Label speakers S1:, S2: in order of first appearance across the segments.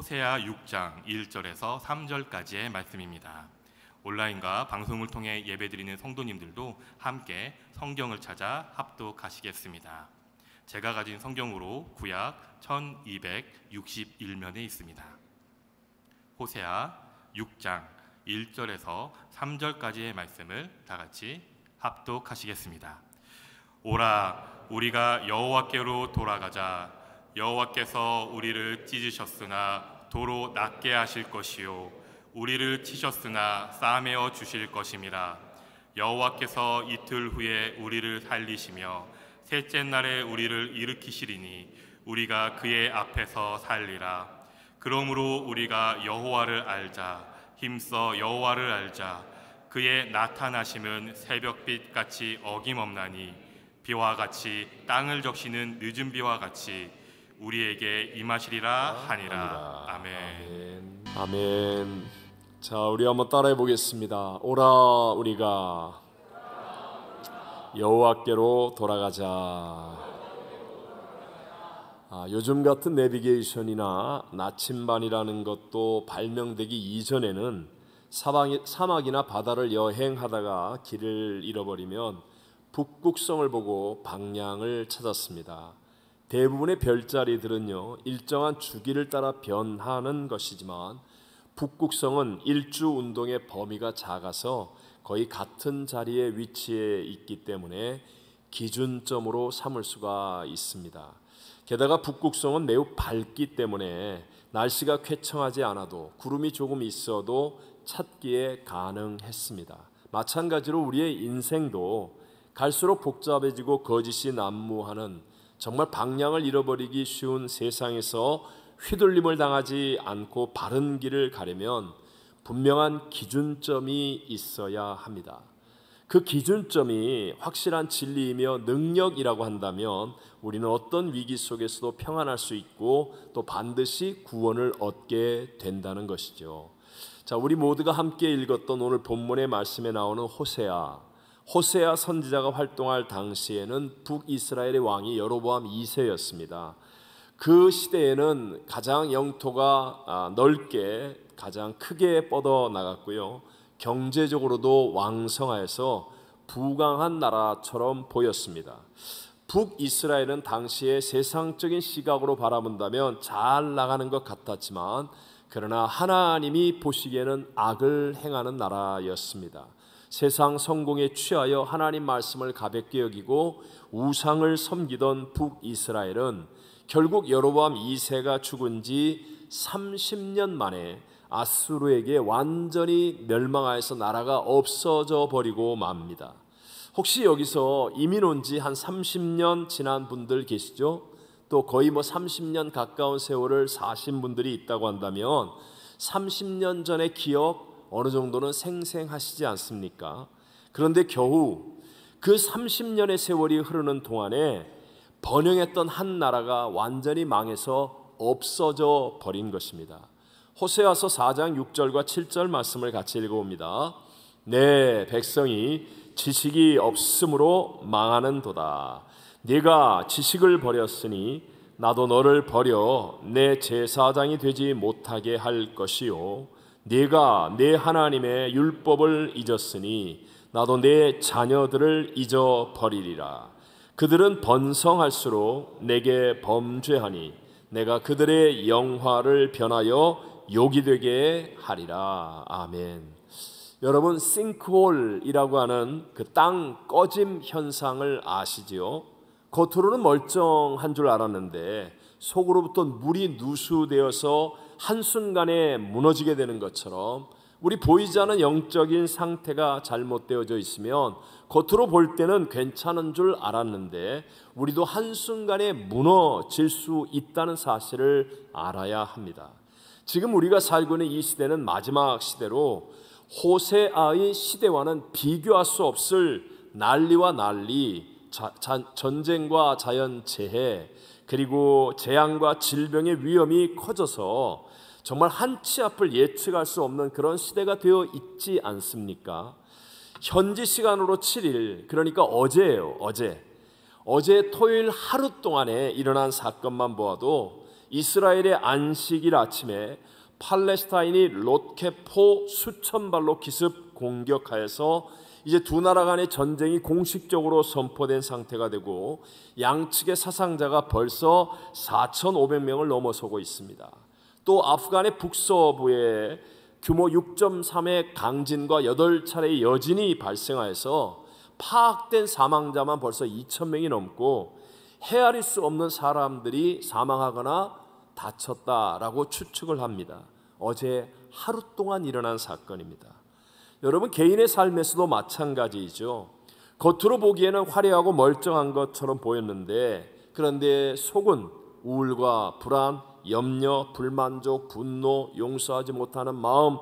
S1: 호세아 6장 1절에서 3절까지의 말씀입니다. 온라인과 방송을 통해 예배드리는 성도님들도 함께 성경을 찾아 합독하시겠습니다. 제가 가진 성경으로 구약 1261면에 있습니다. 호세아 6장 1절에서 3절까지의 말씀을 다 같이 합독하시겠습니다. 오라, 우리가 여호와께로 돌아가자. 여호와께서 우리를 찢으셨으나 도로 낫게 하실 것이요, 우리를 치셨으나 싸매어 주실 것임이라. 여호와께서 이틀 후에 우리를 살리시며 셋째 날에 우리를 일으키시리니 우리가 그의 앞에서 살리라. 그러므로 우리가 여호와를 알자. 힘써 여호와를 알자. 그의 나타나심은 새벽빛같이 어김없나니 비와 같이 땅을 적시는 늦은 비와 같이 우리에게 임하시리라 하니라. 아멘.
S2: 아멘. 자, 우리 한번 따라해 보겠습니다. 오라, 우리가 여호와께로 돌아가자. 요즘 같은 내비게이션이나 나침반이라는 것도 발명되기 이전에는 사막이나 바다를 여행하다가 길을 잃어버리면 북극성을 보고 방향을 찾았습니다. 대부분의 별자리들은요, 일정한 주기를 따라 변하는 것이지만 북극성은 일주 운동의 범위가 작아서 거의 같은 자리에 위치해 있기 때문에 기준점으로 삼을 수가 있습니다. 게다가 북극성은 매우 밝기 때문에 날씨가 쾌청하지 않아도 구름이 조금 있어도 찾기에 가능했습니다. 마찬가지로 우리의 인생도 갈수록 복잡해지고 거짓이 난무하는 정말 방향을 잃어버리기 쉬운 세상에서 휘둘림을 당하지 않고 바른 길을 가려면 분명한 기준점이 있어야 합니다. 그 기준점이 확실한 진리이며 능력이라고 한다면 우리는 어떤 위기 속에서도 평안할 수 있고 또 반드시 구원을 얻게 된다는 것이죠. 자, 우리 모두가 함께 읽었던 오늘 본문의 말씀에 나오는 호세아 선지자가 활동할 당시에는 북이스라엘의 왕이 여로보암 2세였습니다. 그 시대에는 가장 영토가 넓게 가장 크게 뻗어 나갔고요, 경제적으로도 왕성하여서 부강한 나라처럼 보였습니다. 북이스라엘은 당시에 세상적인 시각으로 바라본다면 잘 나가는 것 같았지만 그러나 하나님이 보시기에는 악을 행하는 나라였습니다. 세상 성공에 취하여 하나님 말씀을 가볍게 여기고 우상을 섬기던 북이스라엘은 결국 여로보암 2세가 죽은 지 30년 만에 아수르에게 완전히 멸망하여서 나라가 없어져 버리고 맙니다. 혹시 여기서 이민 온 지 한 30년 지난 분들 계시죠? 또 거의 30년 가까운 세월을 사신 분들이 있다고 한다면 30년 전의 기억 어느 정도는 생생하시지 않습니까? 그런데 겨우 그 30년의 세월이 흐르는 동안에 번영했던 한 나라가 완전히 망해서 없어져 버린 것입니다. 호세아서 4장 6절과 7절 말씀을 같이 읽어봅니다. 내 백성이 지식이 없으므로 망하는도다. 네가 지식을 버렸으니 나도 너를 버려 내 제사장이 되지 못하게 할 것이요, 네가 내 하나님의 율법을 잊었으니 나도 내 자녀들을 잊어버리리라. 그들은 번성할수록 내게 범죄하니 내가 그들의 영화를 변하여 욕이 되게 하리라. 아멘. 여러분, 싱크홀이라고 하는 그 땅 꺼짐 현상을 아시지요? 겉으로는 멀쩡한 줄 알았는데 속으로부터 물이 누수되어서 한순간에 무너지게 되는 것처럼 우리 보이지 않는 영적인 상태가 잘못되어져 있으면 겉으로 볼 때는 괜찮은 줄 알았는데 우리도 한순간에 무너질 수 있다는 사실을 알아야 합니다. 지금 우리가 살고 있는 이 시대는 마지막 시대로 호세아의 시대와는 비교할 수 없을 난리와 난리, 전쟁과 자연재해, 그리고 재앙과 질병의 위험이 커져서 정말 한치 앞을 예측할 수 없는 그런 시대가 되어 있지 않습니까? 현지 시간으로 7일, 그러니까 어제예요. 어제 토요일 하루 동안에 일어난 사건만 보아도 이스라엘의 안식일 아침에 팔레스타인이 로켓포 수천 발로 기습 공격하여서 이제 두 나라 간의 전쟁이 공식적으로 선포된 상태가 되고 양측의 사상자가 벌써 4,500명을 넘어서고 있습니다. 또 아프간의 북서부에 규모 6.3의 강진과 8차례의 여진이 발생하여서 파악된 사망자만 벌써 2,000명이 넘고 헤아릴 수 없는 사람들이 사망하거나 다쳤다라고 추측을 합니다. 어제 하루 동안 일어난 사건입니다. 여러분, 개인의 삶에서도 마찬가지이죠. 겉으로 보기에는 화려하고 멀쩡한 것처럼 보였는데 그런데 속은 우울과 불안, 염려, 불만족, 분노, 용서하지 못하는 마음,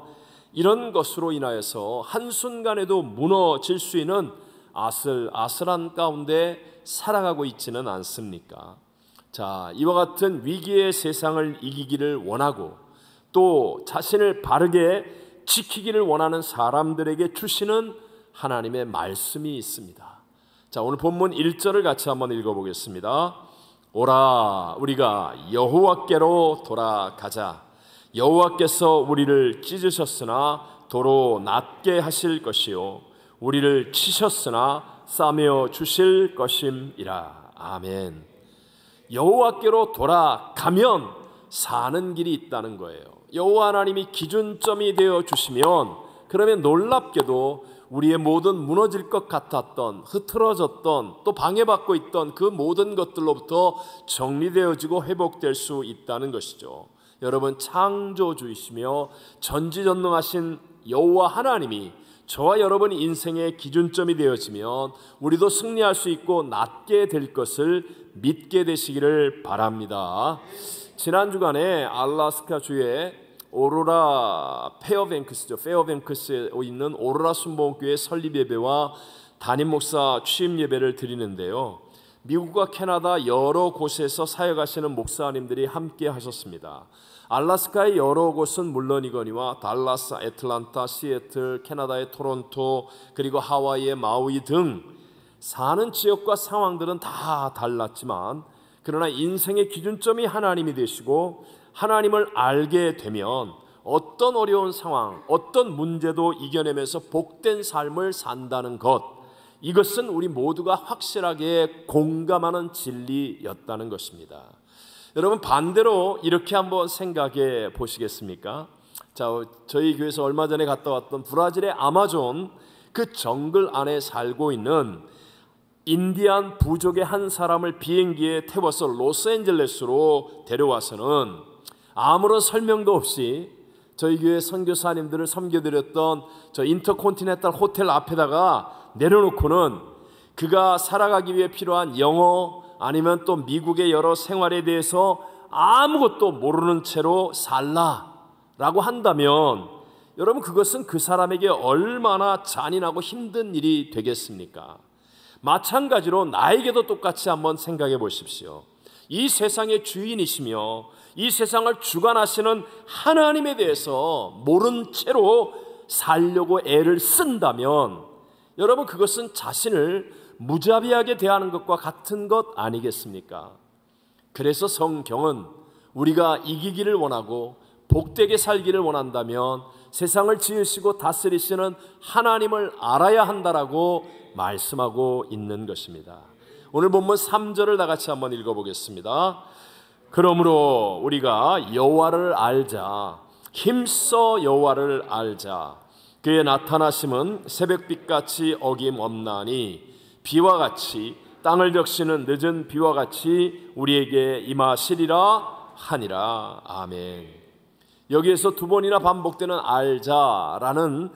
S2: 이런 것으로 인하여서 한순간에도 무너질 수 있는 아슬아슬한 가운데 살아가고 있지는 않습니까? 자, 이와 같은 위기의 세상을 이기기를 원하고 또 자신을 바르게 지키기를 원하는 사람들에게 주시는 하나님의 말씀이 있습니다. 자, 오늘 본문 1절을 같이 한번 읽어보겠습니다. 오라, 우리가 여호와께로 돌아가자. 여호와께서 우리를 찢으셨으나 도로 낫게 하실 것이요 우리를 치셨으나 싸매어 주실 것임이라. 아멘. 여호와께로 돌아가면 사는 길이 있다는 거예요. 여호와 하나님이 기준점이 되어 주시면 그러면 놀랍게도 우리의 모든 무너질 것 같았던, 흐트러졌던, 또 방해받고 있던 그 모든 것들로부터 정리되어지고 회복될 수 있다는 것이죠. 여러분, 창조주이시며 전지전능하신 여호와 하나님이 저와 여러분 인생의 기준점이 되어지면 우리도 승리할 수 있고 낫게 될 것을 믿게 되시기를 바랍니다. 지난 주간에 알래스카 주의 오로라 페어뱅크스에 있는 오로라 순복음교회 설립 예배와 담임 목사 취임 예배를 드리는데요. 미국과 캐나다 여러 곳에서 사역하시는 목사님들이 함께 하셨습니다. 알래스카의 여러 곳은 물론이거니와 달라스, 애틀란타, 시애틀, 캐나다의 토론토, 그리고 하와이의 마우이 등 사는 지역과 상황들은 다 달랐지만 그러나 인생의 기준점이 하나님이 되시고 하나님을 알게 되면 어떤 어려운 상황, 어떤 문제도 이겨내면서 복된 삶을 산다는 것, 이것은 우리 모두가 확실하게 공감하는 진리였다는 것입니다. 여러분, 반대로 이렇게 한번 생각해 보시겠습니까? 자, 저희 교회에서 얼마 전에 갔다 왔던 브라질의 아마존 그 정글 안에 살고 있는 인디안 부족의 한 사람을 비행기에 태워서 로스앤젤레스로 데려와서는 아무런 설명도 없이 저희 교회 선교사님들을 섬겨드렸던 저 인터콘티넨탈 호텔 앞에다가 내려놓고는 그가 살아가기 위해 필요한 영어 아니면 또 미국의 여러 생활에 대해서 아무것도 모르는 채로 살라라고 한다면 여러분, 그것은 그 사람에게 얼마나 잔인하고 힘든 일이 되겠습니까? 마찬가지로 나에게도 똑같이 한번 생각해 보십시오. 이 세상의 주인이시며 이 세상을 주관하시는 하나님에 대해서 모른 채로 살려고 애를 쓴다면 여러분, 그것은 자신을 무자비하게 대하는 것과 같은 것 아니겠습니까? 그래서 성경은 우리가 이기기를 원하고 복되게 살기를 원한다면 세상을 지으시고 다스리시는 하나님을 알아야 한다라고 말씀하고 있는 것입니다. 오늘 본문 3절을 다 같이 한번 읽어보겠습니다. 그러므로 우리가 여호와를 알자. 힘써 여호와를 알자. 그의 나타나심은 새벽빛같이 어김없나니 비와 같이 땅을 적시는 늦은 비와 같이 우리에게 임하시리라 하니라. 아멘. 여기에서 두 번이나 반복되는 알자라는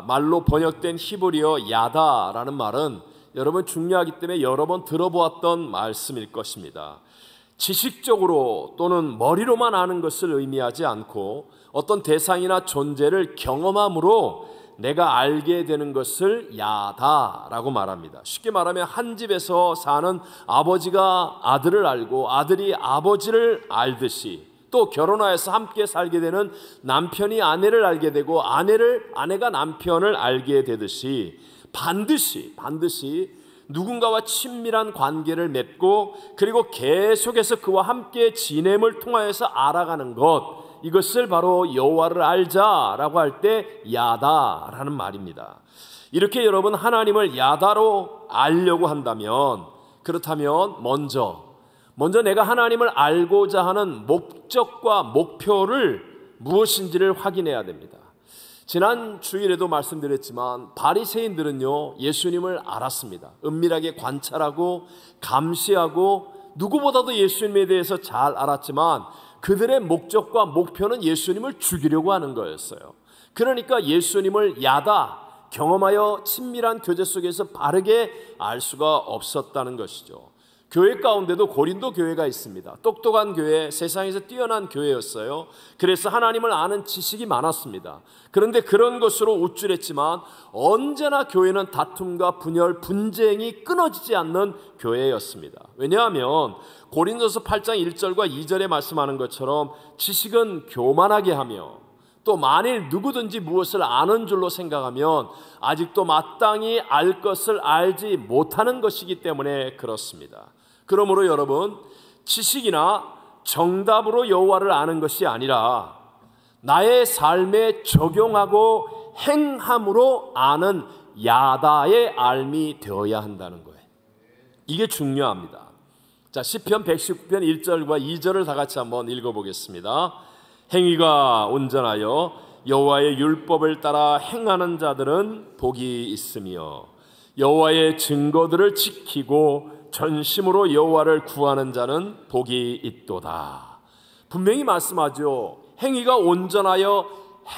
S2: 말로 번역된 히브리어 야다라는 말은 여러분 중요하기 때문에 여러 번 들어보았던 말씀일 것입니다. 지식적으로 또는 머리로만 아는 것을 의미하지 않고 어떤 대상이나 존재를 경험함으로 내가 알게 되는 것을 야다라고 말합니다. 쉽게 말하면 한 집에서 사는 아버지가 아들을 알고 아들이 아버지를 알듯이 또 결혼하여서 함께 살게 되는 남편이 아내를 알게 되고 아내가 남편을 알게 되듯이 반드시 누군가와 친밀한 관계를 맺고 그리고 계속해서 그와 함께 지냄을 통하여서 알아가는 것, 이것을 바로 여호와를 알자라고 할 때 야다라는 말입니다. 이렇게 여러분 하나님을 야다로 알려고 한다면, 그렇다면 먼저 내가 하나님을 알고자 하는 목적과 목표를 무엇인지를 확인해야 됩니다. 지난 주일에도 말씀드렸지만 바리새인들은요, 예수님을 알았습니다. 은밀하게 관찰하고 감시하고 누구보다도 예수님에 대해서 잘 알았지만 그들의 목적과 목표는 예수님을 죽이려고 하는 거였어요. 그러니까 예수님을 야다, 경험하여 친밀한 교제 속에서 바르게 알 수가 없었다는 것이죠. 교회 가운데도 고린도 교회가 있습니다. 똑똑한 교회, 세상에서 뛰어난 교회였어요. 그래서 하나님을 아는 지식이 많았습니다. 그런데 그런 것으로 우쭐했지만 언제나 교회는 다툼과 분열, 분쟁이 끊어지지 않는 교회였습니다. 왜냐하면 고린도서 8장 1절과 2절에 말씀하는 것처럼 지식은 교만하게 하며 또 만일 누구든지 무엇을 아는 줄로 생각하면 아직도 마땅히 알 것을 알지 못하는 것이기 때문에 그렇습니다. 그러므로 여러분, 지식이나 정답으로 여호와를 아는 것이 아니라 나의 삶에 적용하고 행함으로 아는 야다의 알미 되어야 한다는 거예요. 이게 중요합니다. 자, 시편 119편 1절과 2절을 다 같이 한번 읽어보겠습니다. 행위가 온전하여 여호와의 율법을 따라 행하는 자들은 복이 있으며 여호와의 증거들을 지키고 전심으로 여호와를 구하는 자는 복이 있도다. 분명히 말씀하죠. 행위가 온전하여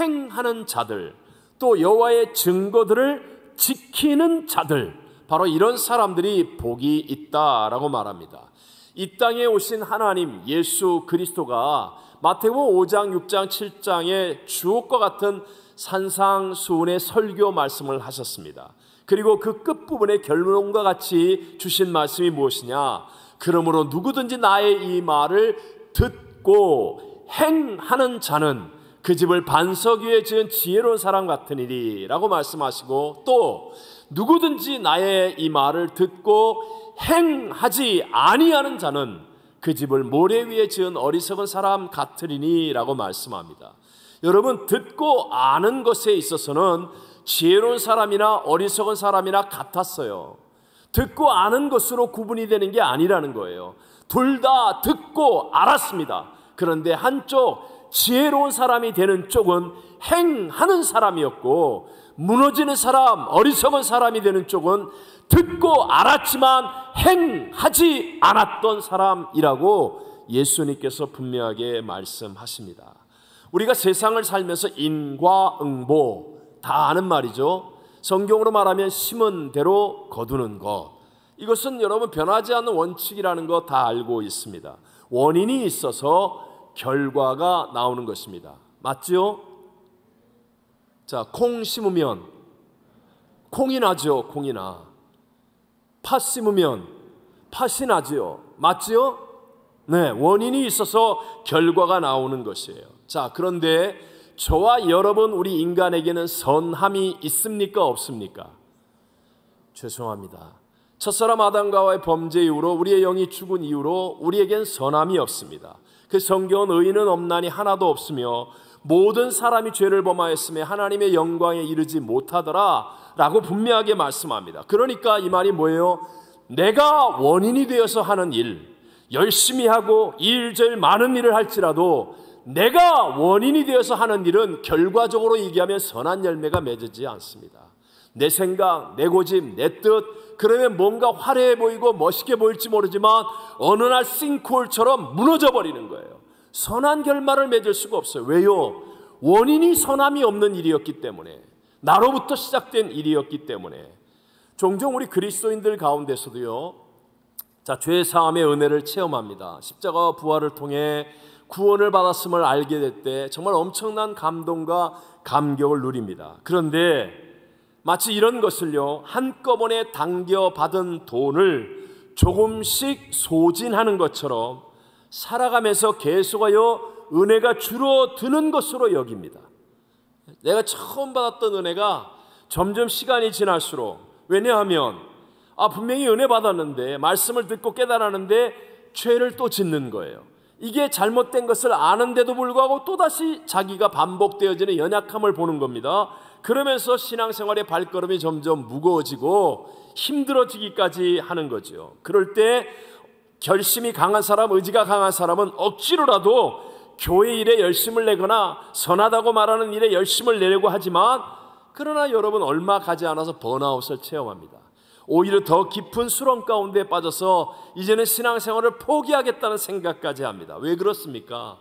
S2: 행하는 자들, 또 여호와의 증거들을 지키는 자들, 바로 이런 사람들이 복이 있다라고 말합니다. 이 땅에 오신 하나님 예수 그리스도가 마태복음 5장, 6장, 7장에 주옥과 같은 산상수훈의 설교 말씀을 하셨습니다. 그리고 그 끝부분의 결론과 같이 주신 말씀이 무엇이냐? 그러므로 누구든지 나의 이 말을 듣고 행하는 자는 그 집을 반석 위에 지은 지혜로운 사람 같으니리 라고 말씀하시고, 또 누구든지 나의 이 말을 듣고 행하지 아니하는 자는 그 집을 모래 위에 지은 어리석은 사람 같으리니 라고 말씀합니다. 여러분, 듣고 아는 것에 있어서는 지혜로운 사람이나 어리석은 사람이나 같았어요. 듣고 아는 것으로 구분이 되는 게 아니라는 거예요. 둘 다 듣고 알았습니다. 그런데 한쪽 지혜로운 사람이 되는 쪽은 행하는 사람이었고, 무너지는 사람, 어리석은 사람이 되는 쪽은 듣고 알았지만 행하지 않았던 사람이라고 예수님께서 분명하게 말씀하십니다. 우리가 세상을 살면서 인과응보 다 아는 말이죠. 성경으로 말하면 심은 대로 거두는 것, 이것은 여러분 변하지 않는 원칙이라는 거 다 알고 있습니다. 원인이 있어서 결과가 나오는 것입니다. 맞죠? 자, 콩 심으면 콩이 나죠. 콩이 나. 팥 심으면 팥이 나죠. 맞죠? 네, 원인이 있어서 결과가 나오는 것이에요. 자, 그런데 저와 여러분 우리 인간에게는 선함이 있습니까? 없습니까? 죄송합니다. 첫사람 아담과의 범죄 이후로 우리의 영이 죽은 이후로 우리에겐 선함이 없습니다. 그 성경은 의인은 없나니 하나도 없으며 모든 사람이 죄를 범하였으며 하나님의 영광에 이르지 못하더라 라고 분명하게 말씀합니다. 그러니까 이 말이 뭐예요? 내가 원인이 되어서 하는 일, 열심히 하고 일제일 많은 일을 할지라도 내가 원인이 되어서 하는 일은 결과적으로 얘기하면 선한 열매가 맺지 않습니다. 내 생각, 내 고집, 내 뜻, 그러면 뭔가 화려해 보이고 멋있게 보일지 모르지만 어느 날 싱크홀처럼 무너져 버리는 거예요. 선한 결말을 맺을 수가 없어요. 왜요? 원인이 선함이 없는 일이었기 때문에, 나로부터 시작된 일이었기 때문에. 종종 우리 그리스도인들 가운데서도요, 자, 죄 사함의 은혜를 체험합니다. 십자가와 부활을 통해 구원을 받았음을 알게 될 때 정말 엄청난 감동과 감격을 누립니다. 그런데 마치 이런 것을요, 한꺼번에 당겨받은 돈을 조금씩 소진하는 것처럼 살아가면서 계속하여 은혜가 줄어드는 것으로 여깁니다. 내가 처음 받았던 은혜가 점점 시간이 지날수록, 왜냐하면 분명히 은혜 받았는데 말씀을 듣고 깨달았는데 죄를 또 짓는 거예요. 이게 잘못된 것을 아는데도 불구하고 또다시 자기가 반복되어지는 연약함을 보는 겁니다. 그러면서 신앙생활의 발걸음이 점점 무거워지고 힘들어지기까지 하는 거죠. 그럴 때 결심이 강한 사람, 의지가 강한 사람은 억지로라도 교회 일에 열심을 내거나 선하다고 말하는 일에 열심을 내려고 하지만, 그러나 여러분 얼마 가지 않아서 번아웃을 체험합니다. 오히려 더 깊은 수렁 가운데 빠져서 이제는 신앙생활을 포기하겠다는 생각까지 합니다. 왜 그렇습니까?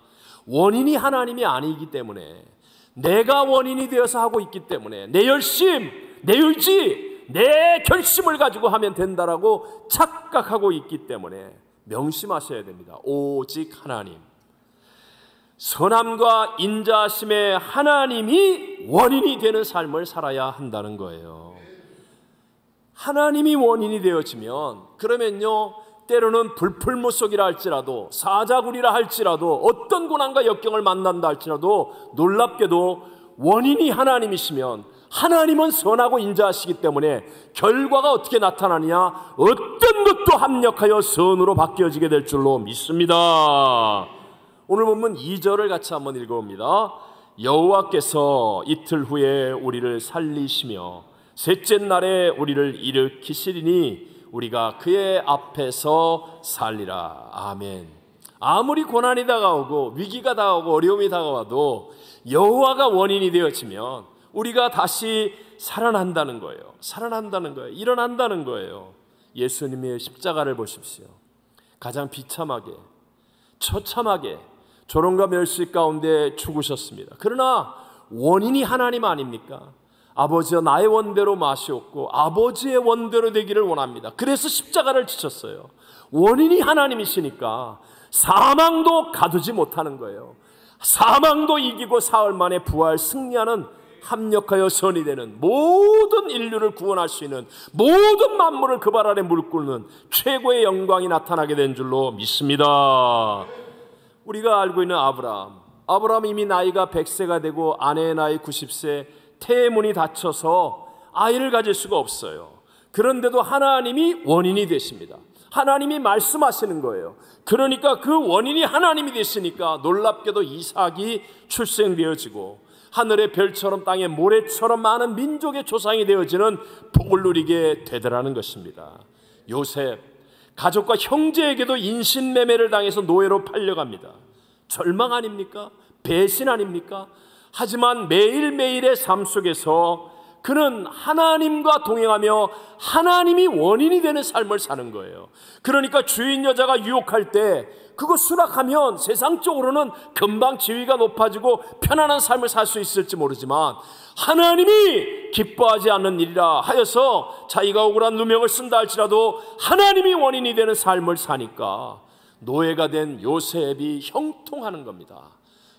S2: 원인이 하나님이 아니기 때문에, 내가 원인이 되어서 하고 있기 때문에, 내 열심, 내 의지, 내 결심을 가지고 하면 된다라고 착각하고 있기 때문에 명심하셔야 됩니다. 오직 하나님, 선함과 인자하심의 하나님이 원인이 되는 삶을 살아야 한다는 거예요. 하나님이 원인이 되어지면, 그러면요, 때로는 불풀무속이라 할지라도, 사자굴이라 할지라도, 어떤 고난과 역경을 만난다 할지라도 놀랍게도 원인이 하나님이시면, 하나님은 선하고 인자하시기 때문에 결과가 어떻게 나타나느냐, 어떤 것도 합력하여 선으로 바뀌어지게 될 줄로 믿습니다. 오늘 본문 2절을 같이 한번 읽어봅니다. 여호와께서 이틀 후에 우리를 살리시며 셋째 날에 우리를 일으키시리니 우리가 그의 앞에서 살리라. 아멘. 아무리 고난이 다가오고 위기가 다가오고 어려움이 다가와도 여호와가 원인이 되어지면 우리가 다시 살아난다는 거예요. 살아난다는 거예요. 일어난다는 거예요. 예수님의 십자가를 보십시오. 가장 비참하게, 처참하게 조롱과 멸시 가운데 죽으셨습니다. 그러나 원인이 하나님 아닙니까? 아버지여 나의 원대로 마시옵고 아버지의 원대로 되기를 원합니다. 그래서 십자가를 지셨어요. 원인이 하나님이시니까 사망도 가두지 못하는 거예요. 사망도 이기고 사흘 만에 부활 승리하는, 합력하여 선이 되는, 모든 인류를 구원할 수 있는, 모든 만물을 그 발 아래 물끓는 최고의 영광이 나타나게 된 줄로 믿습니다. 우리가 알고 있는 아브라함 이미 나이가 100세가 되고 아내의 나이 90세, 태문이 닫혀서 아이를 가질 수가 없어요. 그런데도 하나님이 원인이 되십니다. 하나님이 말씀하시는 거예요. 그러니까 그 원인이 하나님이 되시니까 놀랍게도 이삭이 출생되어지고 하늘의 별처럼 땅의 모래처럼 많은 민족의 조상이 되어지는 복을 누리게 되더라는 것입니다. 요셉, 가족과 형제에게도 인신매매를 당해서 노예로 팔려갑니다. 절망 아닙니까? 배신 아닙니까? 하지만 매일매일의 삶 속에서 그는 하나님과 동행하며 하나님이 원인이 되는 삶을 사는 거예요. 그러니까 주인 여자가 유혹할 때 그거 수락하면 세상적으로는 금방 지위가 높아지고 편안한 삶을 살 수 있을지 모르지만 하나님이 기뻐하지 않는 일이라 하여서 자기가 억울한 누명을 쓴다 할지라도 하나님이 원인이 되는 삶을 사니까 노예가 된 요셉이 형통하는 겁니다.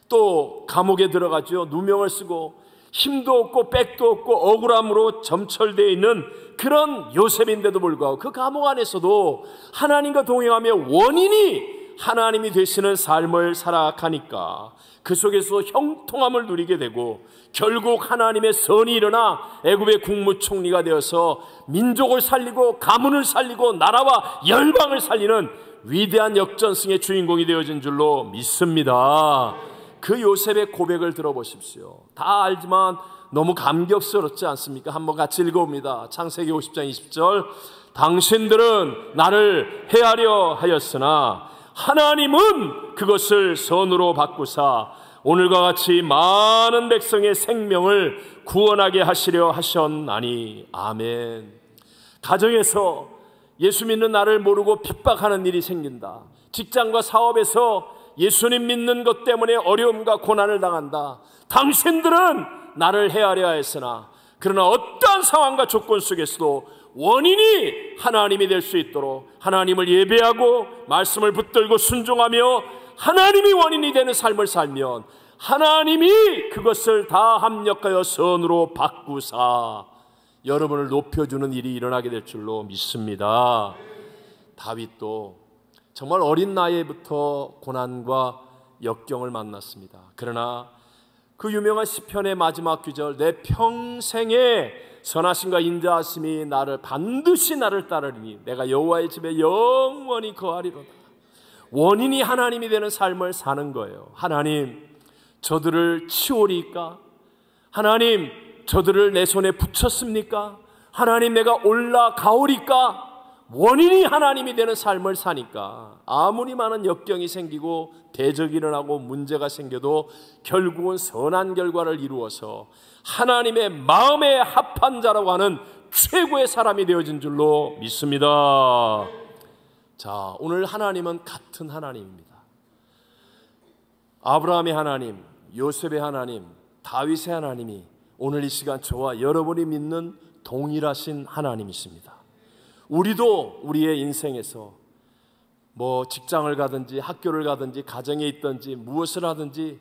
S2: 또 감옥에 들어가죠. 누명을 쓰고 힘도 없고 백도 없고 억울함으로 점철되어 있는 그런 요셉인데도 불구하고 그 감옥 안에서도 하나님과 동행하며 원인이 하나님이 되시는 삶을 살아가니까 그 속에서 형통함을 누리게 되고 결국 하나님의 선이 일어나 애굽의 국무총리가 되어서 민족을 살리고 가문을 살리고 나라와 열방을 살리는 위대한 역전승의 주인공이 되어진 줄로 믿습니다. 그 요셉의 고백을 들어보십시오. 다 알지만 너무 감격스럽지 않습니까? 한번 같이 읽어봅니다. 창세기 50장 20절. 당신들은 나를 해하려 하였으나 하나님은 그것을 선으로 바꾸사 오늘과 같이 많은 백성의 생명을 구원하게 하시려 하셨나니. 아멘. 가정에서 예수 믿는 나를 모르고 핍박하는 일이 생긴다. 직장과 사업에서 예수님 믿는 것 때문에 어려움과 고난을 당한다. 당신들은 나를 해하려 했으나 그러나 어떠한 상황과 조건 속에서도 원인이 하나님이 될 수 있도록 하나님을 예배하고 말씀을 붙들고 순종하며 하나님이 원인이 되는 삶을 살면 하나님이 그것을 다 합력하여 선으로 바꾸사 여러분을 높여주는 일이 일어나게 될 줄로 믿습니다. 다윗도 정말 어린 나이부터 고난과 역경을 만났습니다. 그러나 그 유명한 시편의 마지막 구절, 내 평생에 선하심과 인자하심이 나를 반드시 나를 따르리니 내가 여호와의 집에 영원히 거하리로다. 원인이 하나님이 되는 삶을 사는 거예요. 하나님, 저들을 치오리까? 하나님, 저들을 내 손에 붙였습니까? 하나님, 내가 올라가오리까? 원인이 하나님이 되는 삶을 사니까 아무리 많은 역경이 생기고 대적이 일어나고 문제가 생겨도 결국은 선한 결과를 이루어서 하나님의 마음에 합한 자라고 하는 최고의 사람이 되어진 줄로 믿습니다. 자, 오늘 하나님은 같은 하나님입니다. 아브라함의 하나님, 요셉의 하나님, 다윗의 하나님이 오늘 이 시간 저와 여러분이 믿는 동일하신 하나님이십니다. 우리도 우리의 인생에서 뭐 직장을 가든지 학교를 가든지 가정에 있든지 무엇을 하든지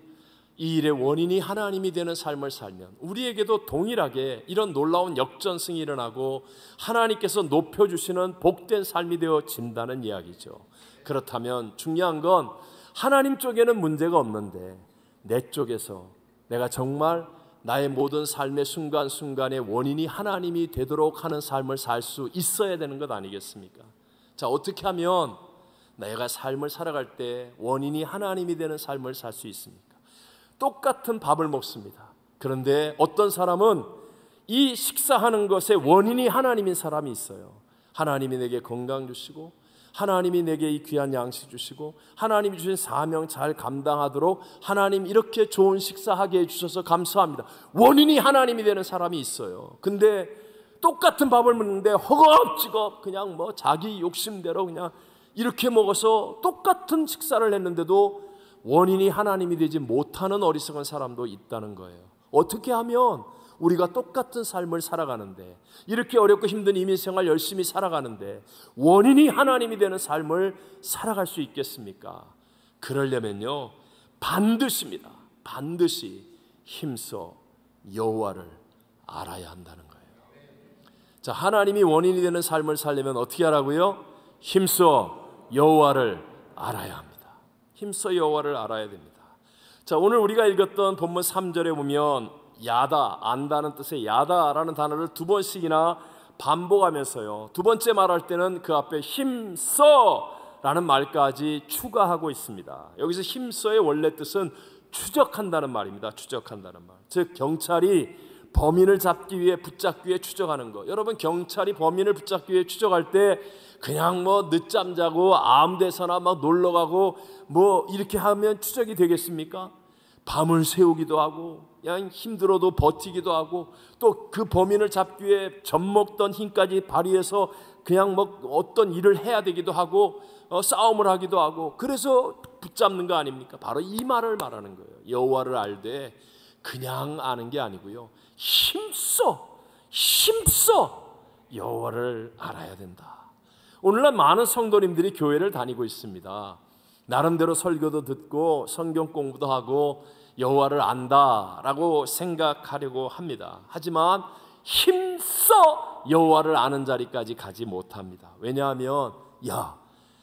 S2: 이 일의 원인이 하나님이 되는 삶을 살면 우리에게도 동일하게 이런 놀라운 역전승이 일어나고 하나님께서 높여주시는 복된 삶이 되어진다는 이야기죠. 그렇다면 중요한 건 하나님 쪽에는 문제가 없는데 내 쪽에서 내가 정말 나의 모든 삶의 순간순간의 원인이 하나님이 되도록 하는 삶을 살 수 있어야 되는 것 아니겠습니까? 자, 어떻게 하면 내가 삶을 살아갈 때 원인이 하나님이 되는 삶을 살 수 있습니까? 똑같은 밥을 먹습니다. 그런데 어떤 사람은 이 식사하는 것의 원인이 하나님인 사람이 있어요. 하나님이 내게 건강 주시고 하나님이 내게 이 귀한 양식 주시고 하나님이 주신 사명 잘 감당하도록 하나님 이렇게 좋은 식사하게 해주셔서 감사합니다. 원인이 하나님이 되는 사람이 있어요. 근데 똑같은 밥을 먹는데 허겁지겁 그냥 뭐 자기 욕심대로 그냥 이렇게 먹어서 똑같은 식사를 했는데도 원인이 하나님이 되지 못하는 어리석은 사람도 있다는 거예요. 어떻게 하면 우리가 똑같은 삶을 살아가는데 이렇게 어렵고 힘든 이민생활 열심히 살아가는데 원인이 하나님이 되는 삶을 살아갈 수 있겠습니까? 그러려면요 반드시입니다. 반드시 힘써 여호와를 알아야 한다는 거예요. 자, 하나님이 원인이 되는 삶을 살려면 어떻게 하라고요? 힘써 여호와를 알아야 합니다. 힘써 여호와를 알아야 됩니다. 자, 오늘 우리가 읽었던 본문 3절에 보면 야다, 안다는 뜻의 야다라는 단어를 두 번씩이나 반복하면서요, 두 번째 말할 때는 그 앞에 힘써라는 말까지 추가하고 있습니다. 여기서 힘써의 원래 뜻은 추적한다는 말입니다. 추적한다는 말. 즉 경찰이 범인을 잡기 위해 붙잡기 위해 추적하는 거. 여러분, 경찰이 범인을 붙잡기 위해 추적할 때 그냥 뭐 늦잠 자고 아무 데서나 막 놀러 가고 뭐 이렇게 하면 추적이 되겠습니까? 밤을 새우기도 하고 그냥 힘들어도 버티기도 하고 또 그 범인을 잡기 위해 젖먹던 힘까지 발휘해서 그냥 뭐 어떤 일을 해야 되기도 하고 싸움을 하기도 하고 그래서 붙잡는 거 아닙니까? 바로 이 말을 말하는 거예요. 여호와를 알되 그냥 아는 게 아니고요, 힘써 여호와를 알아야 된다. 오늘날 많은 성도님들이 교회를 다니고 있습니다. 나름대로 설교도 듣고 성경 공부도 하고 여호와를 안다라고 생각하려고 합니다. 하지만 힘써 여호와를 아는 자리까지 가지 못합니다. 왜냐하면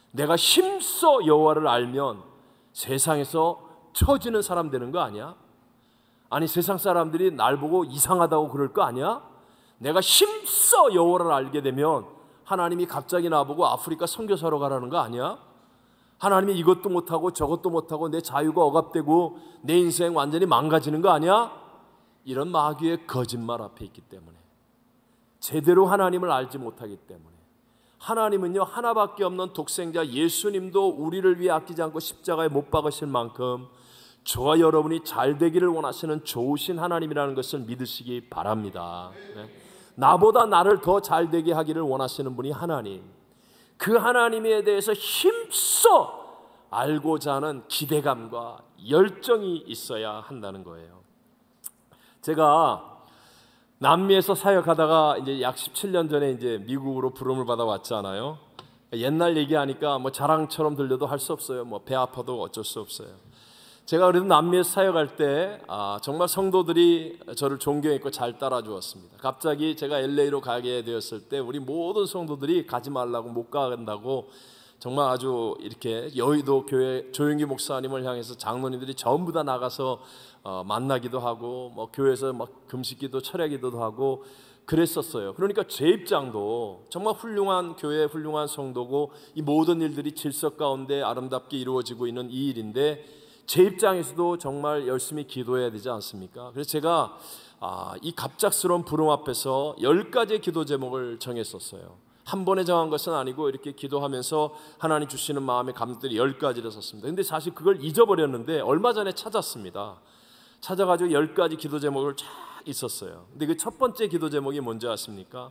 S2: 내가 힘써 여호와를 알면 세상에서 처지는 사람 되는 거 아니야? 아니, 세상 사람들이 날 보고 이상하다고 그럴 거 아니야? 내가 힘써 여호와를 알게 되면 하나님이 갑자기 나보고 아프리카 선교사로 가라는 거 아니야? 하나님이 이것도 못하고 저것도 못하고 내 자유가 억압되고 내 인생 완전히 망가지는 거 아니야? 이런 마귀의 거짓말 앞에 있기 때문에, 제대로 하나님을 알지 못하기 때문에, 하나님은요 하나밖에 없는 독생자 예수님도 우리를 위해 아끼지 않고 십자가에 못 박으실 만큼 저와 여러분이 잘 되기를 원하시는 좋으신 하나님이라는 것을 믿으시기 바랍니다. 나보다 나를 더 잘 되게 하기를 원하시는 분이 하나님, 그 하나님에 대해서 힘써 알고자 하는 기대감과 열정이 있어야 한다는 거예요. 제가 남미에서 사역하다가 이제 약 17년 전에 이제 미국으로 부름을 받아 왔잖아요. 옛날 얘기하니까 뭐 자랑처럼 들려도 할 수 없어요. 뭐 배 아파도 어쩔 수 없어요. 제가 그래도 남미에서 사역할 때 정말 성도들이 저를 존경했고 잘 따라주었습니다. 갑자기 제가 LA로 가게 되었을 때 우리 모든 성도들이 가지 말라고, 못 간다고 정말 아주 이렇게 여의도 교회 조용기 목사님을 향해서 장로님들이 전부 다 나가서 만나기도 하고 뭐 교회에서 막 금식기도 철야기도도 하고 그랬었어요. 그러니까 제 입장도 정말 훌륭한 교회, 훌륭한 성도고 이 모든 일들이 질서 가운데 아름답게 이루어지고 있는 이 일인데 제 입장에서도 정말 열심히 기도해야 되지 않습니까? 그래서 제가 이 갑작스러운 부름 앞에서 10가지의 기도 제목을 정했었어요. 한 번에 정한 것은 아니고 이렇게 기도하면서 하나님 주시는 마음의 감동들이 10가지를 썼습니다. 근데 사실 그걸 잊어버렸는데 얼마 전에 찾았습니다. 찾아가지고 10가지 기도 제목을 쫙 있었어요. 근데 그 첫 번째 기도 제목이 뭔지 아십니까?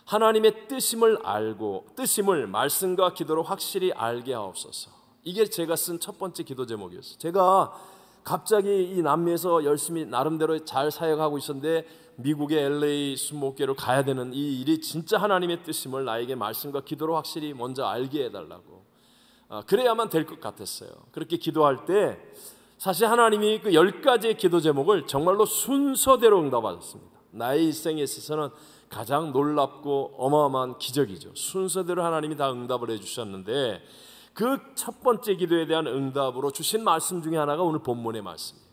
S2: 하나님의 뜻임을 알고 뜻임을 말씀과 기도로 확실히 알게 하옵소서. 이게 제가 쓴 첫 번째 기도 제목이었어요. 제가 갑자기 이 남미에서 열심히 나름대로 잘 사역하고 있었는데 미국의 LA 순목교회로 가야 되는 이 일이 진짜 하나님의 뜻임을 나에게 말씀과 기도로 확실히 먼저 알게 해달라고, 그래야만 될 것 같았어요. 그렇게 기도할 때 사실 하나님이 그 10가지의 기도 제목을 정말로 순서대로 응답하셨습니다. 나의 일생에 있어서는 가장 놀랍고 어마어마한 기적이죠. 순서대로 하나님이 다 응답을 해주셨는데 그 첫 번째 기도에 대한 응답으로 주신 말씀 중에 하나가 오늘 본문의 말씀이에요.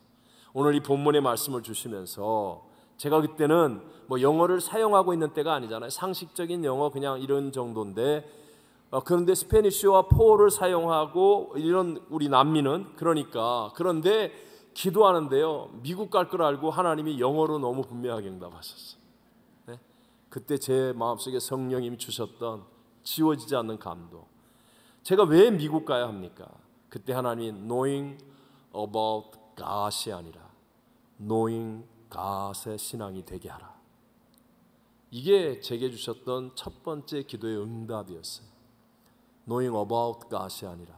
S2: 오늘 이 본문의 말씀을 주시면서 제가 그때는 뭐 영어를 사용하고 있는 때가 아니잖아요. 상식적인 영어 그냥 이런 정도인데 그런데 스페니쉬와 포를 사용하고 이런 우리 남미는 그런데 기도하는데요, 미국 갈 걸 알고 하나님이 영어로 너무 분명하게 응답하셨어요. 네? 그때 제 마음속에 성령님이 주셨던 지워지지 않는 감동. 제가 왜 미국 가야 합니까? 그때 하나님이 knowing about God이 아니라 knowing God의 신앙이 되게 하라. 이게 제게 주셨던 첫 번째 기도의 응답이었어요. knowing about God이 아니라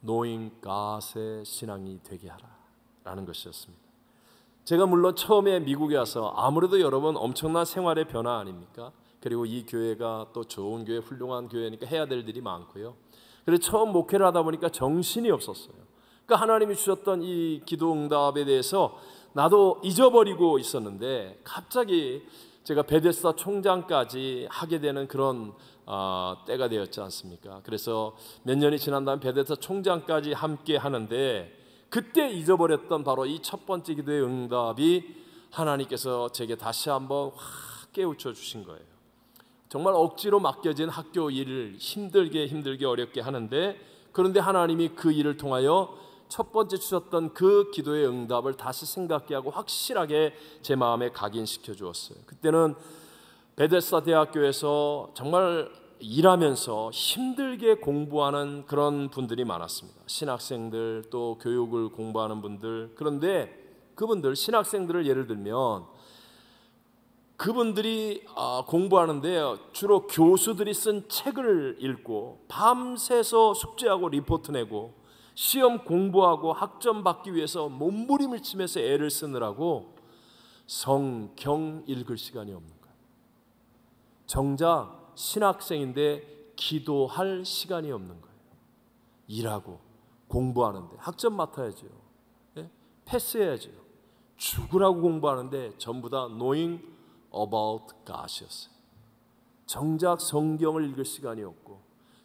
S2: knowing God의 신앙이 되게 하라 라는 것이었습니다. 제가 물론 처음에 미국에 와서 아무래도 여러분 엄청난 생활의 변화 아닙니까? 그리고 이 교회가 또 좋은 교회, 훌륭한 교회니까 해야 될 일이 많고요. 그래서 처음 목회를 하다 보니까 정신이 없었어요. 그러니까 하나님이 주셨던 이 기도 응답에 대해서 나도 잊어버리고 있었는데 갑자기 제가 베데스다 총장까지 하게 되는 그런 때가 되었지 않습니까? 그래서 몇 년이 지난 다음 베데스다 총장까지 함께 하는데 그때 잊어버렸던 바로 이 첫 번째 기도의 응답이 하나님께서 제게 다시 한번 확 깨우쳐 주신 거예요. 정말 억지로 맡겨진 학교 일을 힘들게 어렵게 하는데 그런데 하나님이 그 일을 통하여 첫 번째 주셨던 그 기도의 응답을 다시 생각게 하고 확실하게 제 마음에 각인시켜 주었어요. 그때는 베데스다 대학교에서 정말 일하면서 힘들게 공부하는 그런 분들이 많았습니다. 신학생들 또 교육을 공부하는 분들. 그런데 그분들 신학생들을 예를 들면 그분들이 공부하는데 주로 교수들이 쓴 책을 읽고 밤새서 숙제하고 리포트 내고 시험 공부하고 학점 받기 위해서 몸부림을 치면서 애를 쓰느라고 성경 읽을 시간이 없는 거예요. 정작 신학생인데 기도할 시간이 없는 거예요. 일하고 공부하는데 학점 맡아야죠. 예? 패스해야죠. 죽으라고 공부하는데 전부 다 knowing about God이었어요. 정작 성경을 읽을 시간이 없고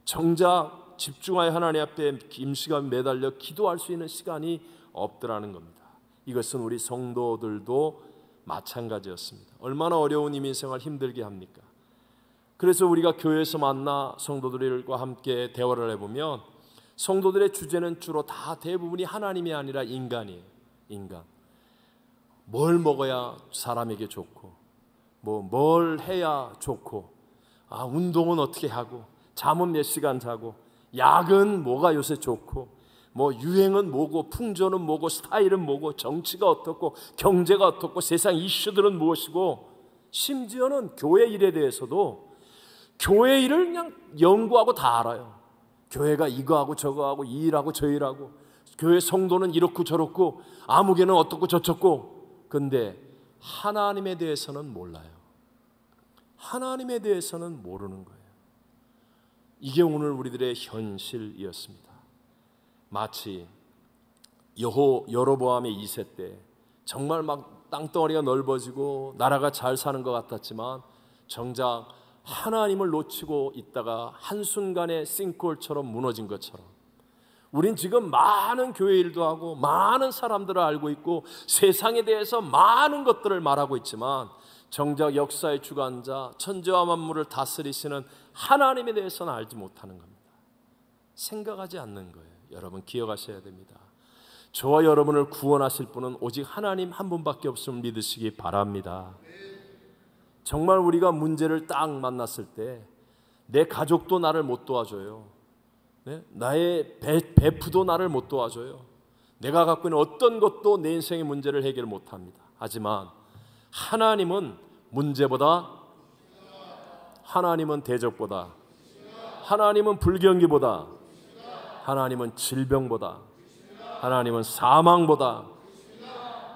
S2: 정작 집중하여 하나님 앞에 임시간 매달려 기도할 수 있는 시간이 없더라는 겁니다. 이것은 우리 성도들도 마찬가지였습니다. 얼마나 어려운 이민생활 힘들게 합니까? 그래서 우리가 교회에서 만나 성도들과 함께 대화를 해보면 성도들의 주제는 주로 다 대부분이 하나님이 아니라 인간이에요. 인간. 뭘 먹어야 사람에게 좋고 뭘 해야 좋고 운동은 어떻게 하고 잠은 몇 시간 자고 약은 뭐가 요새 좋고 유행은 뭐고 풍조는 뭐고 스타일은 뭐고 정치가 어떻고 경제가 어떻고 세상 이슈들은 무엇이고 심지어는 교회 일에 대해서도 교회 일을 그냥 연구하고 다 알아요. 교회가 이거하고 저거하고 이 일하고 저 일하고 교회 성도는 이렇고 저렇고 아무개는 어떻고 저렇고. 근데 하나님에 대해서는 몰라요. 하나님에 대해서는 모르는 거예요. 이게 오늘 우리들의 현실이었습니다. 마치 여로보암의 2세 때 정말 막 땅덩어리가 넓어지고 나라가 잘 사는 것 같았지만 정작 하나님을 놓치고 있다가 한순간에 싱크홀처럼 무너진 것처럼 우린 지금 많은 교회 일도 하고 많은 사람들을 알고 있고 세상에 대해서 많은 것들을 말하고 있지만 정작 역사의 주관자, 천지와 만물을 다스리시는 하나님에 대해서는 알지 못하는 겁니다. 생각하지 않는 거예요. 여러분 기억하셔야 됩니다. 저와 여러분을 구원하실 분은 오직 하나님 한 분밖에 없음을 믿으시기 바랍니다. 정말 우리가 문제를 딱 만났을 때 내 가족도 나를 못 도와줘요. 네? 나의 베프도 나를 못 도와줘요. 내가 갖고 있는 어떤 것도 내 인생의 문제를 해결 못합니다. 하지만 하나님은 문제보다, 하나님은 대적보다, 하나님은 불경기보다, 하나님은 질병보다, 하나님은 사망보다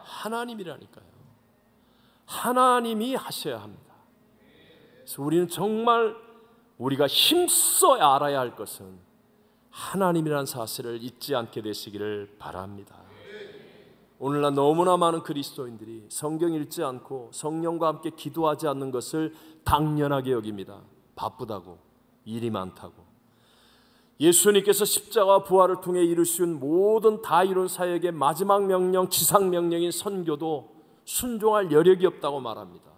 S2: 하나님이라니까요. 하나님이 하셔야 합니다. 그래서 우리는 정말 우리가 힘써 알아야 할 것은 하나님이라는 사실을 잊지 않게 되시기를 바랍니다. 오늘날 너무나 많은 그리스도인들이 성경 읽지 않고 성령과 함께 기도하지 않는 것을 당연하게 여깁니다. 바쁘다고, 일이 많다고. 예수님께서 십자가 부활을 통해 이루신 모든 다 이룬 사역의 마지막 명령, 지상 명령인 선교도 순종할 여력이 없다고 말합니다.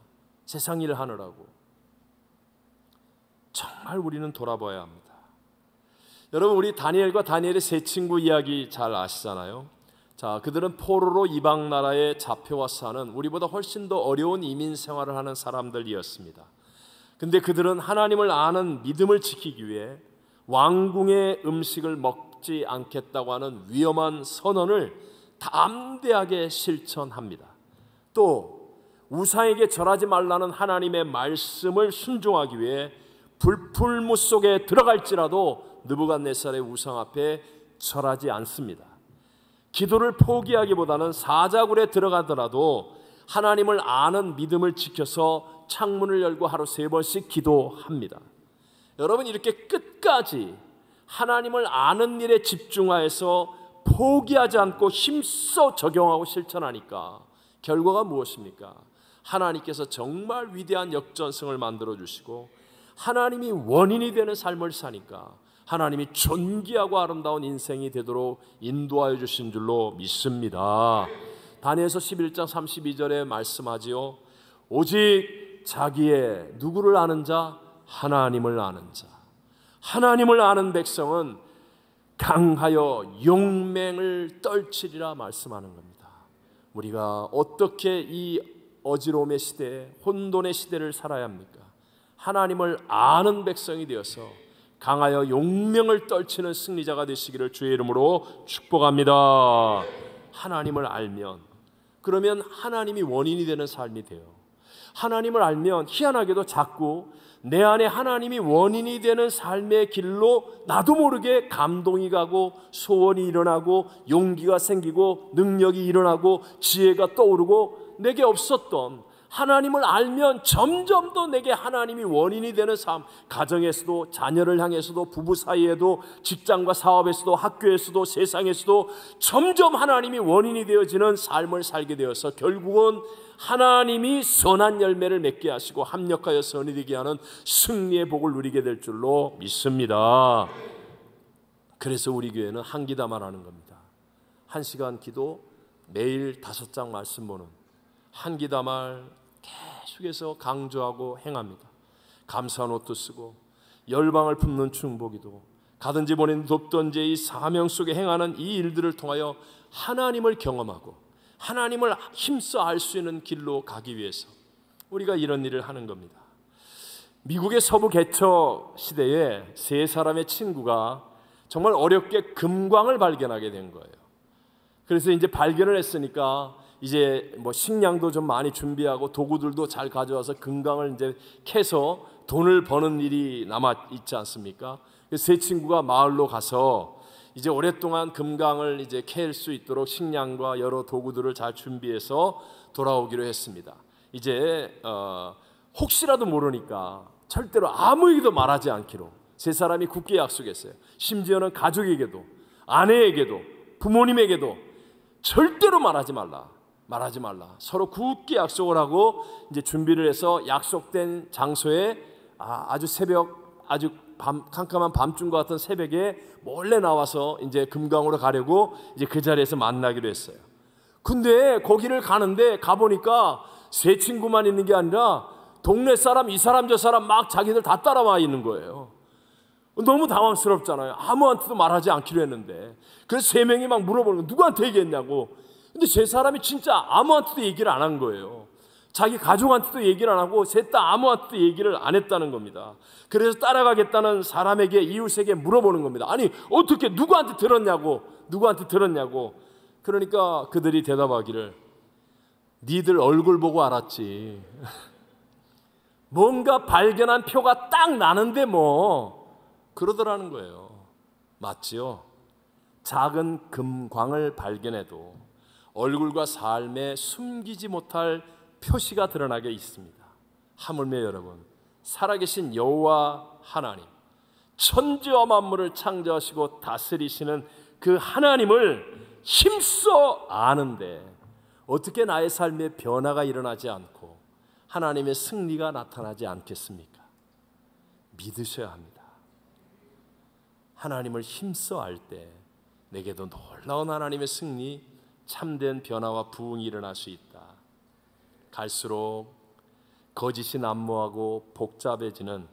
S2: 세상 일을 하느라고. 정말 우리는 돌아봐야 합니다. 여러분, 우리 다니엘과 다니엘의 세 친구 이야기 잘 아시잖아요. 자, 그들은 포로로 이방 나라에 잡혀와 사는 우리보다 훨씬 더 어려운 이민 생활을 하는 사람들이었습니다. 근데 그들은 하나님을 아는 믿음을 지키기 위해 왕궁의 음식을 먹지 않겠다고 하는 위험한 선언을 담대하게 실천합니다. 또 우상에게 절하지 말라는 하나님의 말씀을 순종하기 위해 불풀무 속에 들어갈지라도 느부갓네살의 우상 앞에 절하지 않습니다. 기도를 포기하기보다는 사자굴에 들어가더라도 하나님을 아는 믿음을 지켜서 창문을 열고 하루 3번씩 기도합니다. 여러분, 이렇게 끝까지 하나님을 아는 일에 집중하여서 포기하지 않고 힘써 적용하고 실천하니까 결과가 무엇입니까? 하나님께서 정말 위대한 역전승을 만들어 주시고 하나님이 원인이 되는 삶을 사니까 하나님이 존귀하고 아름다운 인생이 되도록 인도하여 주신 줄로 믿습니다. 다니엘서 11장 32절에 말씀하지요. 오직 자기의 누구를 아는 자? 하나님을 아는 자. 하나님을 아는 백성은 강하여 용맹을 떨치리라 말씀하는 겁니다. 우리가 어떻게 이 어지러움의 시대에, 혼돈의 시대를 살아야 합니까? 하나님을 아는 백성이 되어서 강하여 용명을 떨치는 승리자가 되시기를 주의 이름으로 축복합니다. 하나님을 알면, 그러면 하나님이 원인이 되는 삶이 돼요. 하나님을 알면 희한하게도 자꾸 내 안에 하나님이 원인이 되는 삶의 길로 나도 모르게 감동이 가고 소원이 일어나고 용기가 생기고 능력이 일어나고 지혜가 떠오르고 내게 없었던 하나님을 알면 점점 더 내게 하나님이 원인이 되는 삶, 가정에서도 자녀를 향해서도 부부 사이에도 직장과 사업에서도 학교에서도 세상에서도 점점 하나님이 원인이 되어지는 삶을 살게 되어서 결국은 하나님이 선한 열매를 맺게 하시고 합력하여 선이 되게 하는 승리의 복을 누리게 될 줄로 믿습니다. 그래서 우리 교회는 한기담화라는 겁니다. 1시간 기도, 매일 5장 말씀 보는 한기담화 계속해서 강조하고 행합니다. 감사한 옷도 쓰고 열방을 품는 중보기도, 가든지 보낸 돕던지 이 사명 속에 행하는 이 일들을 통하여 하나님을 경험하고 하나님을 힘써 알 수 있는 길로 가기 위해서 우리가 이런 일을 하는 겁니다. 미국의 서부 개척 시대에 3사람의 친구가 정말 어렵게 금광을 발견하게 된 거예요. 그래서 이제 발견을 했으니까 이제 뭐 식량도 좀 많이 준비하고 도구들도 잘 가져와서 금광을 이제 캐서 돈을 버는 일이 남아 있지 않습니까? 세 친구가 마을로 가서 이제 오랫동안 금강을 이제 캘 수 있도록 식량과 여러 도구들을 잘 준비해서 돌아오기로 했습니다. 이제 혹시라도 모르니까 절대로 아무에게도 말하지 않기로 세 사람이 굳게 약속했어요. 심지어는 가족에게도, 아내에게도, 부모님에게도 절대로 말하지 말라. 서로 굳게 약속을 하고 이제 준비를 해서 약속된 장소에 아주 새벽, 아주 캄캄한 밤중과 같은 새벽에 몰래 나와서 이제 금강으로 가려고 이제 그 자리에서 만나기로 했어요. 근데 거기를 가보니까 세 친구만 있는 게 아니라 동네 사람, 이 사람 저 사람 막 자기들 다 따라와 있는 거예요. 너무 당황스럽잖아요. 아무한테도 말하지 않기로 했는데. 그래서 세 명이 막 물어보는 거예요. 누구한테 얘기했냐고. 근데 세 사람이 진짜 아무한테도 얘기를 안 한 거예요. 자기 가족한테도 얘기를 안 하고 셋 다 아무한테도 얘기를 안 했다는 겁니다. 그래서 따라가겠다는 사람에게, 이웃에게 물어보는 겁니다. 아니 어떻게 누구한테 들었냐고. 그러니까 그들이 대답하기를, 니들 얼굴 보고 알았지. 뭔가 발견한 표가 딱 나는데 뭐, 그러더라는 거예요. 맞지요? 작은 금광을 발견해도 얼굴과 삶에 숨기지 못할 표시가 드러나게 있습니다. 하물며 여러분, 살아계신 여호와 하나님, 천지와 만물을 창조하시고 다스리시는 그 하나님을 힘써 아는데 어떻게 나의 삶에 변화가 일어나지 않고 하나님의 승리가 나타나지 않겠습니까? 믿으셔야 합니다. 하나님을 힘써 알 때 내게도 놀라운 하나님의 승리, 참된 변화와 부흥이 일어날 수 있다. 갈수록 거짓이 난무하고 복잡해지는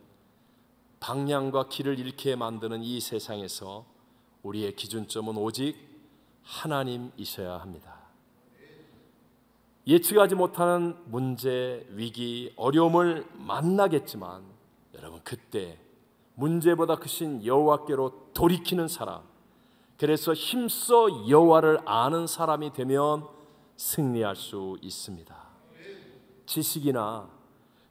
S2: 방향과 길을 잃게 만드는 이 세상에서 우리의 기준점은 오직 하나님이셔야 합니다. 예측하지 못하는 문제, 위기, 어려움을 만나겠지만 여러분, 그때 문제보다 크신 여호와께로 돌이키는 사람, 그래서 힘써 여호와를 아는 사람이 되면 승리할 수 있습니다. 지식이나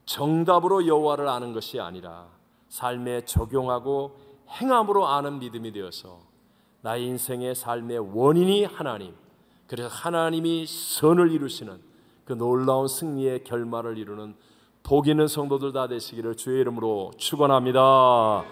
S2: 정답으로 여호와를 아는 것이 아니라 삶에 적용하고 행함으로 아는 믿음이 되어서 나의 인생의 삶의 원인이 하나님, 그래서 하나님이 선을 이루시는 그 놀라운 승리의 결말을 이루는 복 있는 성도들 다 되시기를 주의 이름으로 축원합니다.